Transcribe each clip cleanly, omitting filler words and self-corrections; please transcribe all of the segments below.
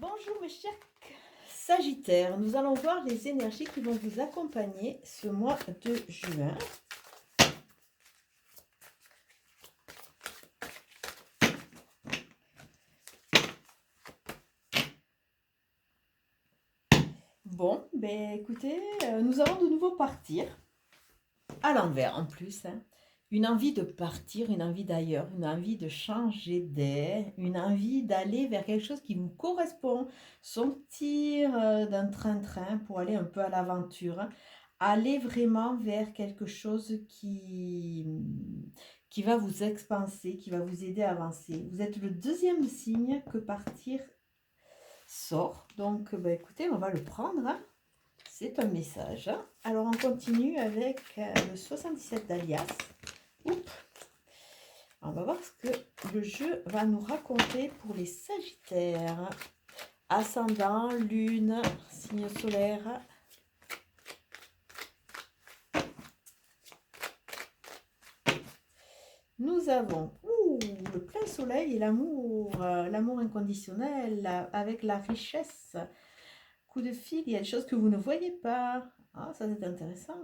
Bonjour mes chers Sagittaires, nous allons voir les énergies qui vont vous accompagner ce mois de juin. Bon, ben écoutez, nous allons de nouveau partir, à l'envers en plus, hein. Une envie de partir, une envie d'ailleurs, une envie de changer d'air, une envie d'aller vers quelque chose qui vous correspond, sortir d'un train-train pour aller un peu à l'aventure, aller vraiment vers quelque chose qui va vous expanser, qui va vous aider à avancer. Vous êtes le deuxième signe que partir sort, donc bah, écoutez, on va le prendre, hein. C'est un message, hein. Alors on continue avec le 77 d'Alias. Oups. On va voir ce que le jeu va nous raconter pour les Sagittaires. Ascendant, lune, signe solaire. Nous avons le plein soleil et l'amour, l'amour inconditionnel avec la richesse. Coup de fil, il y a des choses que vous ne voyez pas. Ah, ça c'est intéressant.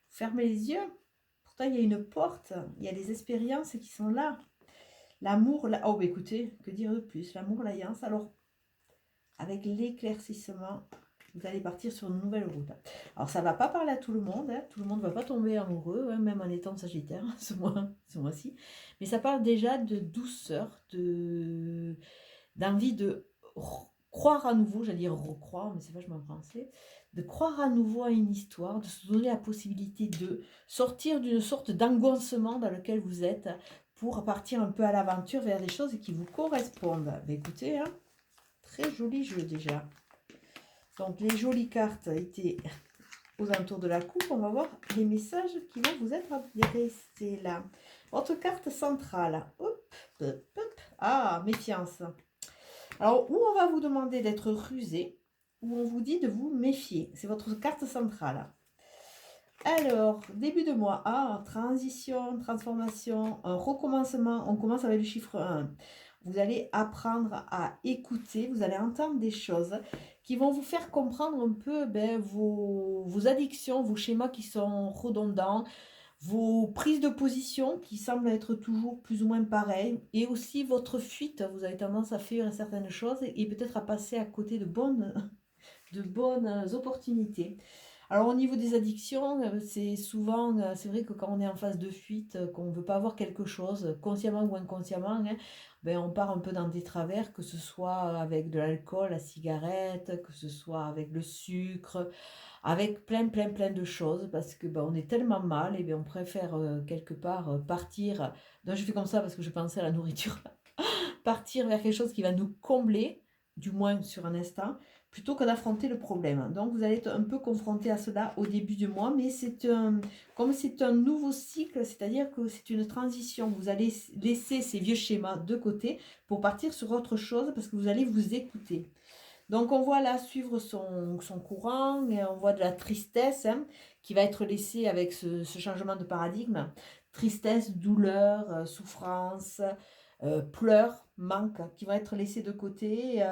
Fermez les yeux. Pourtant, il y a une porte, il y a des expériences qui sont là. L'amour, oh bah écoutez, que dire de plus? L'amour, l'alliance. Alors, avec l'éclaircissement, vous allez partir sur une nouvelle route. Alors, ça ne va pas parler à tout le monde, hein. Tout le monde ne va pas tomber amoureux, hein, même en étant Sagittaire, ce mois-ci. Mais ça parle déjà de douceur, d'envie de croire à nouveau, j'allais dire recroire, mais c'est vachement français, de croire à nouveau à une histoire, de se donner la possibilité de sortir d'une sorte d'engoncement dans lequel vous êtes pour partir un peu à l'aventure vers des choses qui vous correspondent. Mais écoutez, hein, très joli jeu déjà. Donc les jolies cartes étaient aux alentours de la coupe. On va voir les messages qui vont vous être adressés là. Votre carte centrale. Hop, hop, hop. Ah, méfiance. Alors, où on va vous demander d'être rusé, où on vous dit de vous méfier. C'est votre carte centrale. Alors, début de mois, transition, transformation, un recommencement. On commence avec le chiffre 1. Vous allez apprendre à écouter, vous allez entendre des choses qui vont vous faire comprendre un peu vos addictions, vos schémas qui sont redondants, vos prises de position qui semblent être toujours plus ou moins pareilles, et aussi votre fuite. Vous avez tendance à faire certaines choses et peut-être à passer à côté de bonnes opportunités. Alors au niveau des addictions, c'est souvent, c'est vrai que quand on est en phase de fuite, qu'on ne veut pas avoir quelque chose, consciemment ou inconsciemment, hein, on part un peu dans des travers, que ce soit avec de l'alcool, la cigarette, que ce soit avec le sucre, avec plein de choses, parce que on est tellement mal, et on préfère quelque part partir, donc je fais comme ça parce que je pensais à la nourriture, partir vers quelque chose qui va nous combler, du moins sur un instant, plutôt que d'affronter le problème. Donc vous allez être un peu confronté à cela au début du mois, mais comme c'est un nouveau cycle, c'est-à-dire que c'est une transition. Vous allez laisser ces vieux schémas de côté pour partir sur autre chose, parce que vous allez vous écouter. Donc on voit là suivre son courant, et on voit de la tristesse, hein, qui va être laissée avec ce changement de paradigme. Tristesse, douleur, souffrance, pleurs, manque, qui vont être laissés de côté.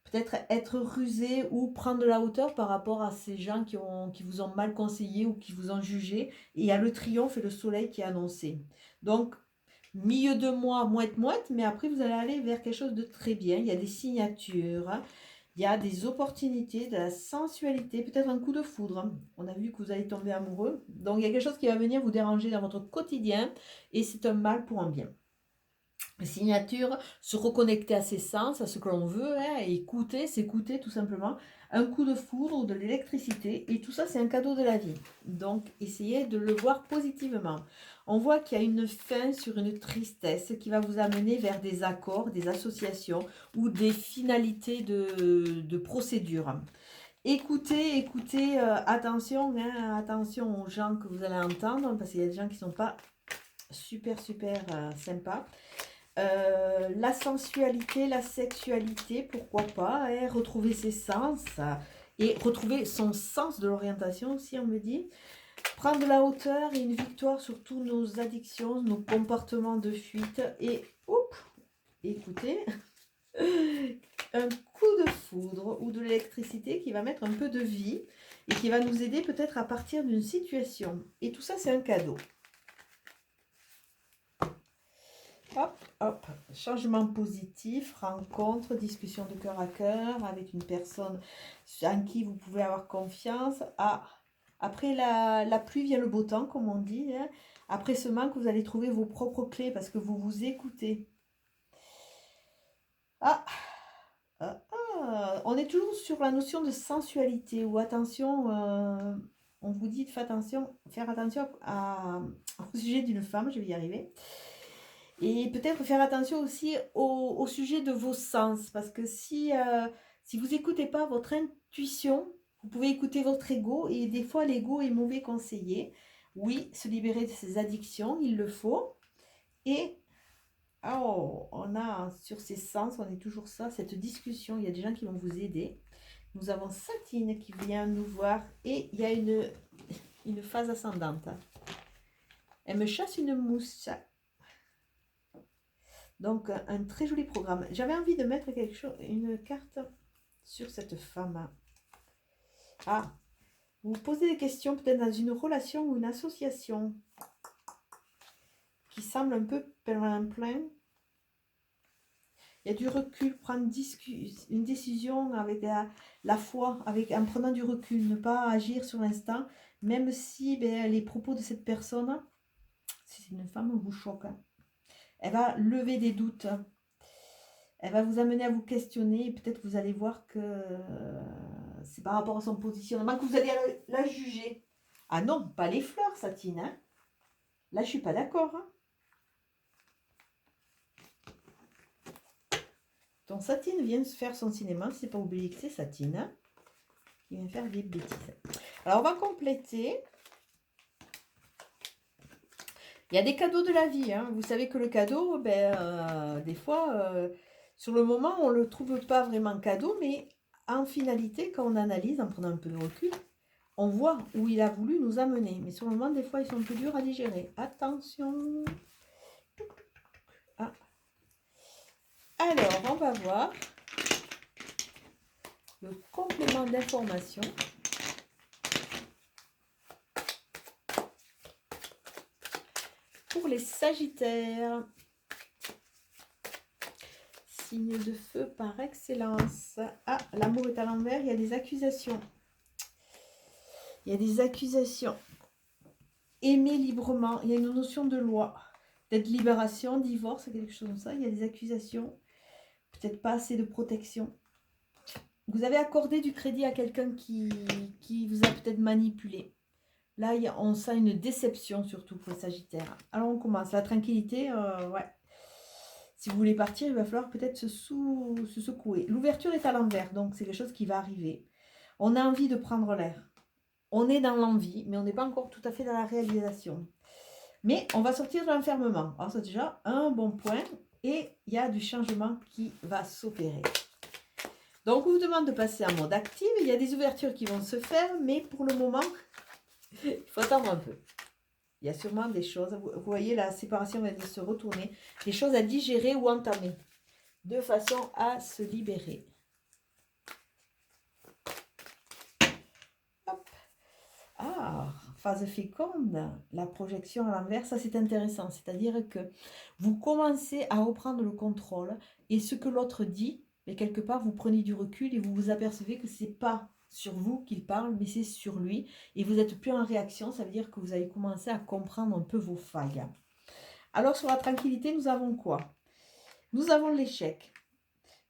Peut-être être rusé ou prendre de la hauteur par rapport à ces gens qui vous ont mal conseillé ou qui vous ont jugé. Et il y a le triomphe et le soleil qui est annoncé. Donc, milieu de mois, mouette, mais après vous allez aller vers quelque chose de très bien. Il y a des signatures, hein. Il y a des opportunités, de la sensualité, peut-être un coup de foudre, hein. On a vu que vous allez tomber amoureux. Donc il y a quelque chose qui va venir vous déranger dans votre quotidien, et c'est un mal pour un bien. Signature, se reconnecter à ses sens, à ce que l'on veut, hein, et écouter, s'écouter tout simplement. Un coup de foudre ou de l'électricité, et tout ça c'est un cadeau de la vie. Donc essayez de le voir positivement. On voit qu'il y a une fin sur une tristesse qui va vous amener vers des accords, des associations ou des finalités de procédure. Écoutez, attention, hein, attention aux gens que vous allez entendre, parce qu'il y a des gens qui ne sont pas super sympas. La sensualité, la sexualité, pourquoi pas, hein, retrouver ses sens et retrouver son sens de l'orientation aussi, on me dit. Prendre de la hauteur et une victoire sur tous nos addictions, nos comportements de fuite. Et écoutez, Un coup de foudre ou de l'électricité qui va mettre un peu de vie et qui va nous aider peut-être à partir d'une situation. Et tout ça, c'est un cadeau. Hop, hop, changement positif, rencontre, discussion de cœur à cœur avec une personne en qui vous pouvez avoir confiance. Ah, après la pluie vient le beau temps, comme on dit, hein. Après ce manque, vous allez trouver vos propres clés parce que vous vous écoutez. Ah, ah, ah, on est toujours sur la notion de sensualité ou attention, on vous dit de faire attention au sujet d'une femme, je vais y arriver. Et peut-être faire attention aussi au sujet de vos sens, parce que si vous n'écoutez pas votre intuition, vous pouvez écouter votre ego, et des fois l'ego est mauvais conseiller. Oui, se libérer de ses addictions, il le faut. Et oh, on a sur ces sens, on est toujours ça, cette discussion, il y a des gens qui vont vous aider. Nous avons Satine qui vient nous voir, et il y a une phase ascendante. Elle me chasse une mousse. Donc, un très joli programme. J'avais envie de mettre quelque chose, une carte sur cette femme. Ah, vous vous posez des questions peut-être dans une relation ou une association qui semble un peu plein. Il y a du recul, prendre une décision avec la foi, en prenant du recul, ne pas agir sur l'instant, même si les propos de cette personne, si c'est une femme, vous choque. Elle va lever des doutes. Elle va vous amener à vous questionner et peut-être vous allez voir que c'est par rapport à son positionnement que vous allez la juger. Ah non, pas les fleurs, Satine. Hein. Là, je suis pas d'accord. Hein. Donc, Satine vient de faire son cinéma. C'est pas oublier que c'est Satine. Hein, qui vient faire des bêtises. Alors, on va compléter. Il y a des cadeaux de la vie. Hein. Vous savez que le cadeau, des fois, sur le moment, on ne le trouve pas vraiment cadeau, mais en finalité, quand on analyse, en prenant un peu de recul, on voit où il a voulu nous amener. Mais sur le moment, des fois, ils sont un peu durs à digérer. Attention. Ah. Alors, on va voir le complément d'information. Pour les Sagittaires. Signe de feu par excellence. Ah, l'amour est à l'envers, il y a des accusations. Il y a des accusations. Aimer librement, il y a une notion de loi. Peut-être libération, divorce, quelque chose comme ça. Il y a des accusations. Peut-être pas assez de protection. Vous avez accordé du crédit à quelqu'un qui vous a peut-être manipulé. Là, on sent une déception surtout pour les Sagittaires. Alors, on commence. La tranquillité, ouais. Si vous voulez partir, il va falloir peut-être se secouer. L'ouverture est à l'envers, donc c'est quelque chose qui va arriver. On a envie de prendre l'air. On est dans l'envie, mais on n'est pas encore tout à fait dans la réalisation. Mais on va sortir de l'enfermement. Alors, c'est déjà un bon point. Et il y a du changement qui va s'opérer. Donc, on vous demande de passer en mode actif. Il y a des ouvertures qui vont se faire, mais pour le moment, il faut attendre un peu. Il y a sûrement des choses, vous voyez, la séparation va se retourner, des choses à digérer ou entamer, de façon à se libérer. Hop. Ah, phase féconde, la projection à l'envers, ça c'est intéressant, c'est-à-dire que vous commencez à reprendre le contrôle et ce que l'autre dit, mais quelque part vous prenez du recul et vous vous apercevez que c'est pas sur vous qu'il parle, mais c'est sur lui. Et vous n'êtes plus en réaction, ça veut dire que vous avez commencé à comprendre un peu vos failles. Alors sur la tranquillité, nous avons quoi? Nous avons l'échec.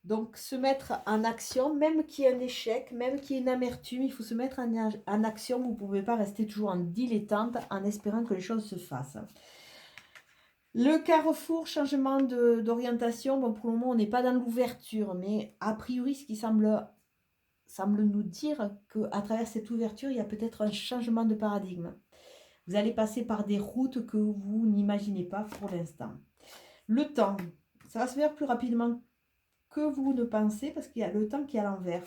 Donc se mettre en action, même qu'il y ait un échec, même qu'il y ait une amertume, il faut se mettre en action. Vous ne pouvez pas rester toujours en dilettante en espérant que les choses se fassent. Le carrefour, changement d'orientation, bon pour le moment on n'est pas dans l'ouverture, mais a priori ce qui semble nous dire qu'à travers cette ouverture, il y a peut-être un changement de paradigme. Vous allez passer par des routes que vous n'imaginez pas pour l'instant. Le temps, ça va se faire plus rapidement que vous ne pensez parce qu'il y a le temps qui est à l'envers.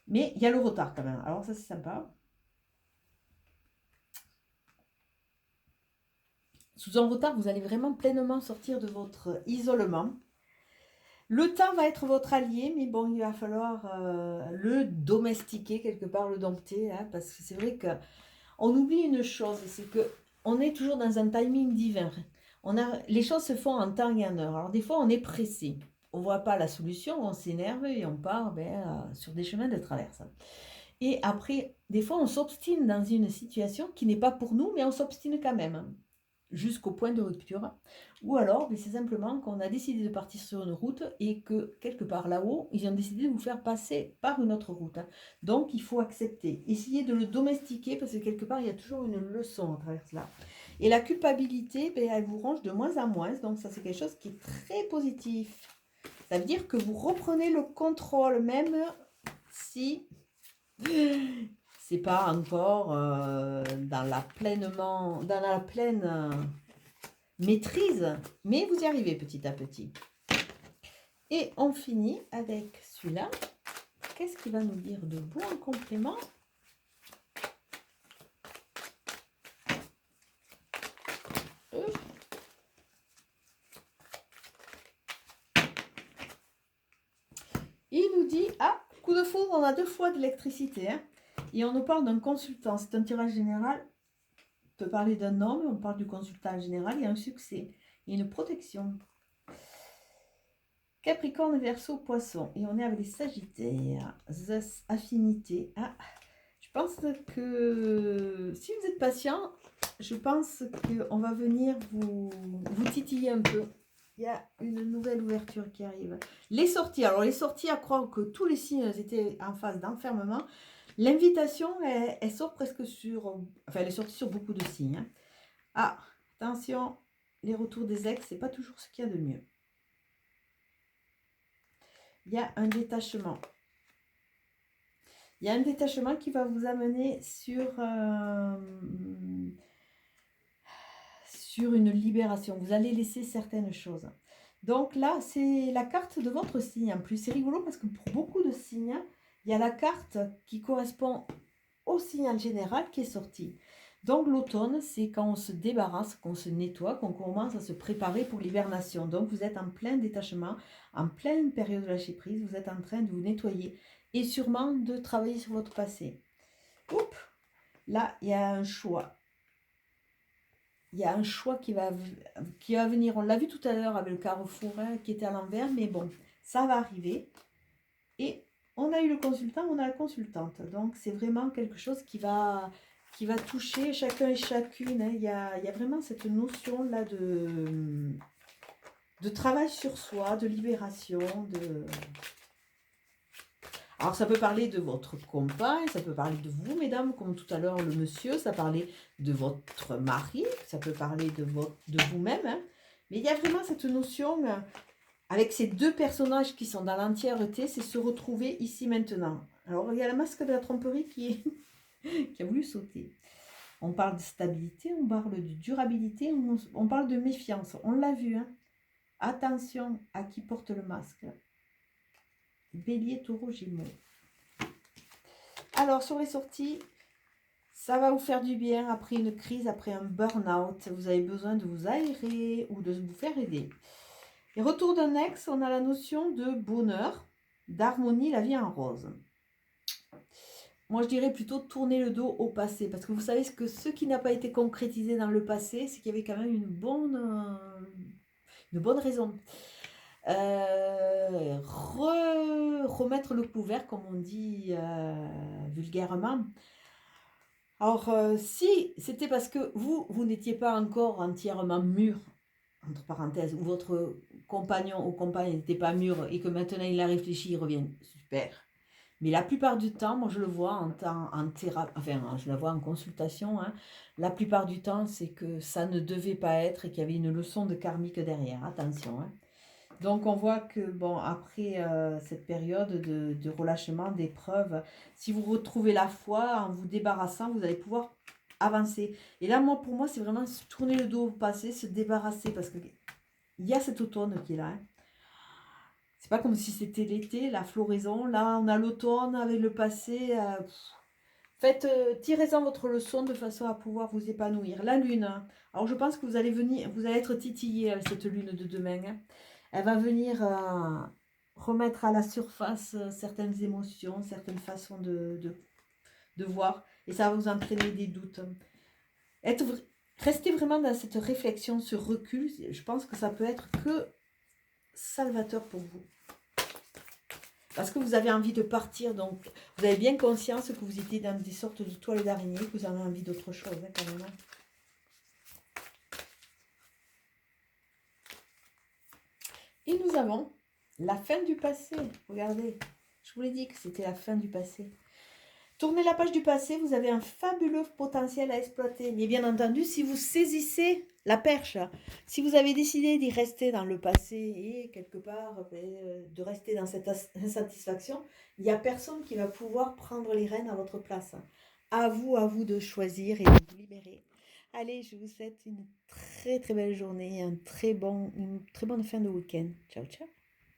Mais il y a le retard quand même. Alors ça, c'est sympa. Sous un retard, vous allez vraiment pleinement sortir de votre isolement. Le temps va être votre allié, mais bon, il va falloir le domestiquer quelque part, le dompter, hein, parce que c'est vrai que on oublie une chose, c'est que on est toujours dans un timing divin. Les choses se font en temps et en heure. Alors des fois, on est pressé. On voit pas la solution, on s'énerve et on part sur des chemins de traverse. Et après, des fois, on s'obstine dans une situation qui n'est pas pour nous, mais on s'obstine quand même, hein, jusqu'au point de rupture. Ou alors, c'est simplement qu'on a décidé de partir sur une route et que quelque part là-haut, ils ont décidé de vous faire passer par une autre route, hein. Donc, il faut accepter, essayer de le domestiquer parce que quelque part, il y a toujours une leçon à travers cela. Et la culpabilité, elle vous ronge de moins en moins. Donc, ça, c'est quelque chose qui est très positif. Ça veut dire que vous reprenez le contrôle, même si c'est pas encore dans la pleine maîtrise, mais vous y arrivez petit à petit. Et on finit avec celui-là. Qu'est-ce qu'il va nous dire de beau en complément? Il nous dit, ah, coup de foudre, on a 2 fois de l'électricité, hein, et on nous parle d'un consultant. C'est un tirage général. On peut parler d'un homme, on parle du consultant général, il y a un succès, il y a une protection. Capricorne, Verseau, Poisson. Et on est avec les Sagittaires. Affinité. Ah, je pense que si vous êtes patient, je pense qu'on va venir vous titiller un peu. Il y a une nouvelle ouverture qui arrive. Les sorties. Alors, les sorties, à croire que tous les signes étaient en phase d'enfermement. L'invitation, elle sort presque sur... Enfin, elle est sortie sur beaucoup de signes, hein. Ah, attention, les retours des ex, c'est pas toujours ce qu'il y a de mieux. Il y a un détachement. Il y a un détachement qui va vous amener sur une libération. Vous allez laisser certaines choses. Donc là, c'est la carte de votre signe. En plus, c'est rigolo parce que pour beaucoup de signes, il y a la carte qui correspond au signal général qui est sorti. Donc l'automne, c'est quand on se débarrasse, qu'on se nettoie, qu'on commence à se préparer pour l'hibernation. Donc vous êtes en plein détachement, en pleine période de lâcher prise, vous êtes en train de vous nettoyer et sûrement de travailler sur votre passé. Oups, là, il y a un choix. Il y a un choix qui va venir. On l'a vu tout à l'heure avec le carrefour, hein, qui était à l'envers, mais bon, ça va arriver. Et on a eu le consultant, on a la consultante. Donc, c'est vraiment quelque chose qui va toucher chacun et chacune, hein. Il y a vraiment cette notion-là de travail sur soi, de libération, Alors, ça peut parler de votre compagne, ça peut parler de vous, mesdames, comme tout à l'heure le monsieur, ça parlait de votre mari, ça peut parler de vous-même, hein. Mais il y a vraiment cette notion, avec ces 2 personnages qui sont dans l'entièreté, c'est se retrouver ici maintenant. Alors, il y a la masque de la tromperie qui a voulu sauter. On parle de stabilité, on parle de durabilité, on parle de méfiance. On l'a vu, hein. Attention à qui porte le masque. Bélier, Taureau, Gémeaux. Alors, sur les sorties, ça va vous faire du bien après une crise, après un burn-out. Vous avez besoin de vous aérer ou de vous faire aider. Et retour d'un ex, on a la notion de bonheur, d'harmonie, la vie en rose. Moi, je dirais plutôt tourner le dos au passé. Parce que vous savez que ce qui n'a pas été concrétisé dans le passé, c'est qu'il y avait quand même une bonne raison. Remettre le couvert, comme on dit vulgairement. Alors, si c'était parce que vous n'étiez pas encore entièrement mûr, entre parenthèses, ou votre compagnon ou compagne n'était pas mûr et que maintenant il a réfléchi, il revient, super. Mais la plupart du temps, moi je le vois en thérapie, enfin je la vois en consultation, hein, la plupart du temps c'est que ça ne devait pas être et qu'il y avait une leçon de karmique derrière, attention, hein. Donc on voit que bon, après cette période de relâchement, d'épreuve, si vous retrouvez la foi en vous débarrassant, vous allez pouvoir avancer. Et là, pour moi, c'est vraiment se tourner le dos au passé, se débarrasser, parce qu'il y a cet automne qui est là, hein. C'est pas comme si c'était l'été, la floraison. Là, on a l'automne avec le passé. Faites, tirez-en votre leçon de façon à pouvoir vous épanouir. La lune, hein. Alors je pense que vous allez être titillé avec cette lune de demain, hein. Elle va venir remettre à la surface certaines émotions, certaines façons de voir. Et ça va vous entraîner des doutes. Restez vraiment dans cette réflexion, ce recul. Je pense que ça peut être que salvateur pour vous. Parce que vous avez envie de partir, donc vous avez bien conscience que vous étiez dans des sortes de toiles d'araignée, que vous avez envie d'autre chose, hein, quand même. Et nous avons la fin du passé. Regardez, je vous l'ai dit que c'était la fin du passé. Tournez la page du passé, vous avez un fabuleux potentiel à exploiter. Mais bien entendu, si vous saisissez la perche, si vous avez décidé d'y rester dans le passé et quelque part de rester dans cette insatisfaction, il n'y a personne qui va pouvoir prendre les rênes à votre place. À vous de choisir et de vous libérer. Allez, je vous souhaite une très très belle journée, une très bonne fin de week-end. Ciao, ciao.